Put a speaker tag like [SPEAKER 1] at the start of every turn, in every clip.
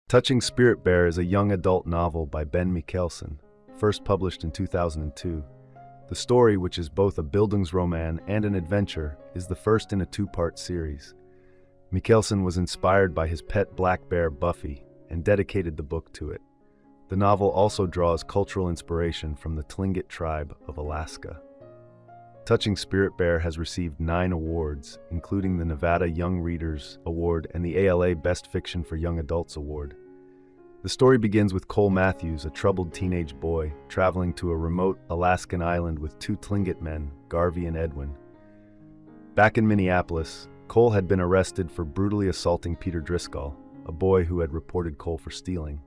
[SPEAKER 1] Touching Spirit Bear is a young adult novel by Ben Mikaelsen, first published in 2002. The story, which is both a Bildungsroman and an adventure, is the first in a two-part series. Mikaelsen was inspired by his pet black bear Buffy and dedicated the book to it. The novel also draws cultural inspiration from the Tlingit tribe of Alaska. Touching Spirit Bear has received 9 awards, including the Nevada Young Readers Award and the ALA Best Fiction for Young Adults Award. The story begins with Cole Matthews, a troubled teenage boy, traveling to a remote Alaskan island with 2 Tlingit men, Garvey and Edwin. Back in Minneapolis, Cole had been arrested for brutally assaulting Peter Driscoll, a boy who had reported Cole for stealing.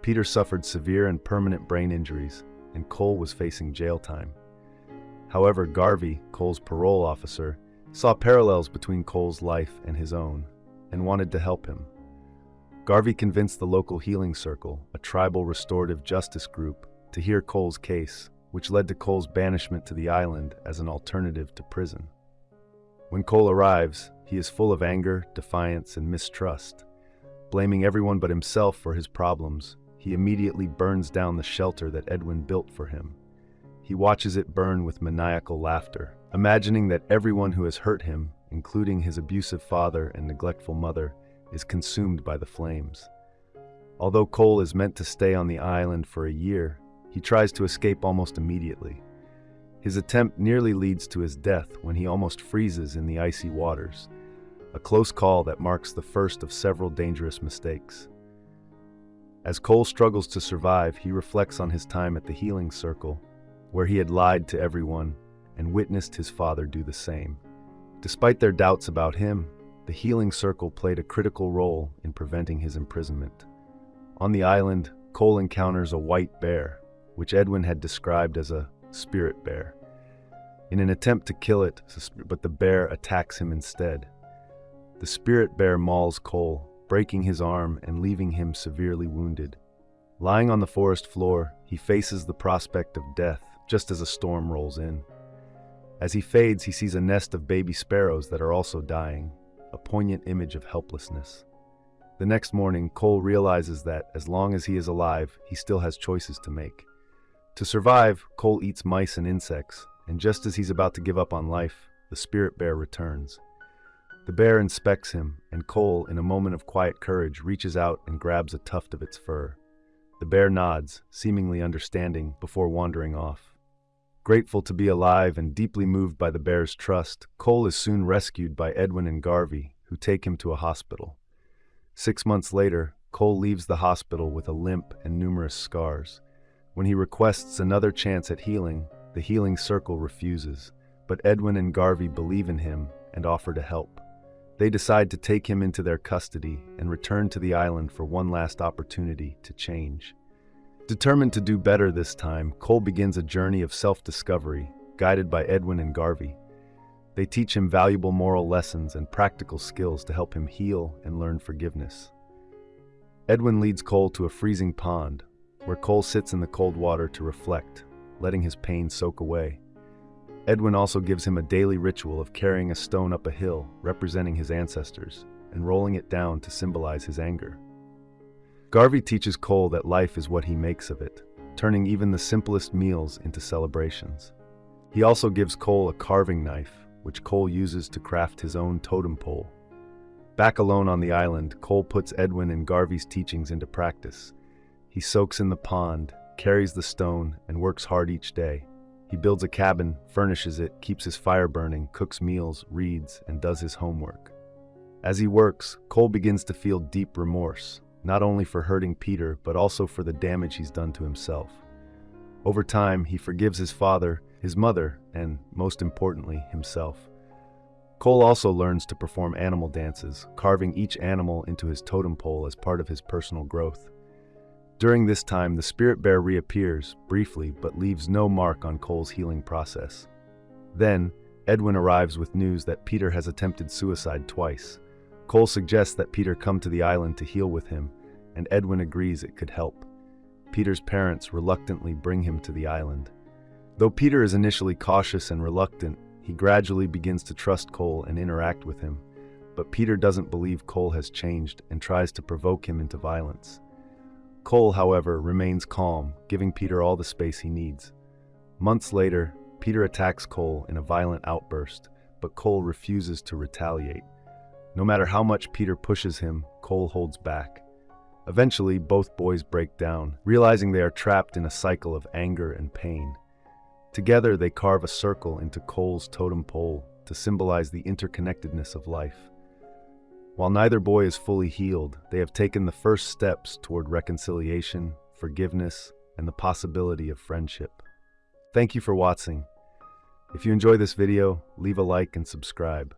[SPEAKER 1] Peter suffered severe and permanent brain injuries, and Cole was facing jail time. However, Garvey, Cole's parole officer, saw parallels between Cole's life and his own, and wanted to help him. Garvey convinced the local Healing Circle, a tribal restorative justice group, to hear Cole's case, which led to Cole's banishment to the island as an alternative to prison. When Cole arrives, he is full of anger, defiance, and mistrust. Blaming everyone but himself for his problems, he immediately burns down the shelter that Edwin built for him. He watches it burn with maniacal laughter, imagining that everyone who has hurt him, including his abusive father and neglectful mother, is consumed by the flames. Although Cole is meant to stay on the island for a year, he tries to escape almost immediately. His attempt nearly leads to his death when he almost freezes in the icy waters, a close call that marks the first of several dangerous mistakes. As Cole struggles to survive, he reflects on his time at the Healing Circle, where he had lied to everyone and witnessed his father do the same. Despite their doubts about him, the Healing Circle played a critical role in preventing his imprisonment. On the island, Cole encounters a white bear, which Edwin had described as a spirit bear. In an attempt to kill it, but the bear attacks him instead. The spirit bear mauls Cole, breaking his arm and leaving him severely wounded. Lying on the forest floor, he faces the prospect of death just as a storm rolls in. As he fades, he sees a nest of baby sparrows that are also dying, a poignant image of helplessness. The next morning, Cole realizes that, as long as he is alive, he still has choices to make. To survive, Cole eats mice and insects, and just as he's about to give up on life, the spirit bear returns. The bear inspects him, and Cole, in a moment of quiet courage, reaches out and grabs a tuft of its fur. The bear nods, seemingly understanding, before wandering off. Grateful to be alive and deeply moved by the bear's trust, Cole is soon rescued by Edwin and Garvey, who take him to a hospital. 6 months later, Cole leaves the hospital with a limp and numerous scars. When he requests another chance at healing, the Healing Circle refuses, but Edwin and Garvey believe in him and offer to help. They decide to take him into their custody and return to the island for one last opportunity to change. Determined to do better this time, Cole begins a journey of self-discovery, guided by Edwin and Garvey. They teach him valuable moral lessons and practical skills to help him heal and learn forgiveness. Edwin leads Cole to a freezing pond, where Cole sits in the cold water to reflect, letting his pain soak away. Edwin also gives him a daily ritual of carrying a stone up a hill, representing his ancestors, and rolling it down to symbolize his anger. Garvey teaches Cole that life is what he makes of it, turning even the simplest meals into celebrations. He also gives Cole a carving knife, which Cole uses to craft his own totem pole. Back alone on the island, Cole puts Edwin and Garvey's teachings into practice. He soaks in the pond, carries the stone, and works hard each day. He builds a cabin, furnishes it, keeps his fire burning, cooks meals, reads, and does his homework. As he works, Cole begins to feel deep remorse, not only for hurting Peter, but also for the damage he's done to himself. Over time, he forgives his father, his mother, and, most importantly, himself. Cole also learns to perform animal dances, carving each animal into his totem pole as part of his personal growth. During this time, the spirit bear reappears, briefly, but leaves no mark on Cole's healing process. Then, Edwin arrives with news that Peter has attempted suicide twice. Cole suggests that Peter come to the island to heal with him, and Edwin agrees it could help. Peter's parents reluctantly bring him to the island. Though Peter is initially cautious and reluctant, he gradually begins to trust Cole and interact with him. but Peter doesn't believe Cole has changed and tries to provoke him into violence. Cole, however, remains calm, giving Peter all the space he needs. Months later, Peter attacks Cole in a violent outburst, but Cole refuses to retaliate. No matter how much Peter pushes him, Cole holds back. Eventually, both boys break down, realizing they are trapped in a cycle of anger and pain. Together, they carve a circle into Cole's totem pole to symbolize the interconnectedness of life. While neither boy is fully healed, they have taken the first steps toward reconciliation, forgiveness, and the possibility of friendship. Thank you for watching. If you enjoy this video, leave a like and subscribe.